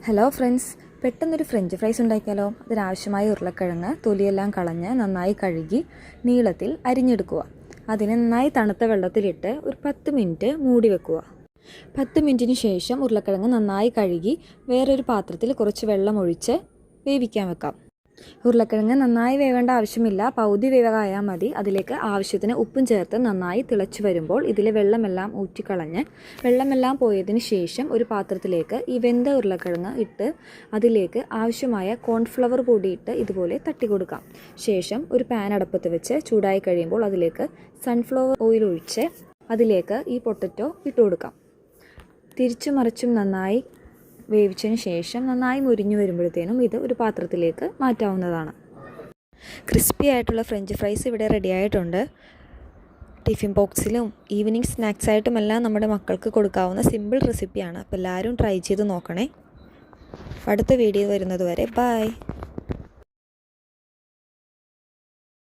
Hello friends, പെട്ടെന്നൊരു French fries ഉണ്ടാക്കിയാലോ? അതിനാവശ്യമായ ഉരുളക്കിഴങ്ങ് തൊലിയെല്ലാം കളഞ്ഞ് നന്നായി കഴുകി നീളത്തിൽ അരിഞ്ഞെടുക്കുക. അതിനെ നന്നായി തണുത്ത വെള്ളത്തിലിട്ട് ഒരു 10 മിനിറ്റ് മൂടി വെക്കുക. 10 മിനിറ്റിന് ശേഷം ഉരുളക്കിഴങ്ങ് നന്നായി കഴുകി വേറൊരു പാത്രത്തിൽ കുറച്ച് വെള്ളം ഒഴിച്ച് വേവിക്കാൻ വെക്കാം. ഉരുളക്കിഴങ്ങ് നന്നായി വേവേണ്ട ആവശ്യമില്ല, പകുതി വേവായാൽ മതി. അതിലേക്ക് ആവശ്യത്തിന് ഉപ്പും ചേർത്ത് നന്നായി തിളച്ച് വരുമ്പോൾ ഇതിലെ വെള്ളമെല്ലാം ഊറ്റിക്കളഞ്ഞ് വെള്ളമെല്ലാം പോയതിന് ശേഷം ഒരു പാത്രത്തിലേക്ക് ഈ വെന്ത ഉരുളക്കിഴങ്ങ് ഇട്ട് അതിലേക്ക് ആവശ്യമായ കോൺഫ്ലവർ പൊടിയിട്ട് ഇതുപോലെ തട്ടി കൊടുക്കാം. ശേഷം ഒരു പാൻ അടുപ്പത്ത് വെച്ച് ചൂടായി കഴിയുമ്പോൾ അതിലേക്ക് സൺഫ്ലവർ ഓയിൽ ഒഴിച്ച് അതിലേക്ക് ഈ പൊട്ടറ്റോ ഇട്ട് കൊടുക്കാം. തിരിച്ചും മറിച്ചും നന്നായി വേവിച്ചതിന് ശേഷം നന്നായി മുരിഞ്ഞു വരുമ്പോഴത്തേനും ഇത് ഒരു പാത്രത്തിലേക്ക് മാറ്റാവുന്നതാണ്. ക്രിസ്പി ആയിട്ടുള്ള ഫ്രഞ്ച് ഫ്രൈസ് ഇവിടെ റെഡി ആയിട്ടുണ്ട്. ടിഫിൻ ബോക്സിലും ഈവനിങ് സ്നാക്സായിട്ടുമെല്ലാം നമ്മുടെ മക്കൾക്ക് കൊടുക്കാവുന്ന സിമ്പിൾ റെസിപ്പിയാണ്. അപ്പോൾ എല്ലാവരും ട്രൈ ചെയ്ത് നോക്കണേ. അടുത്ത വീഡിയോ വരുന്നത് വരെ ബൈ.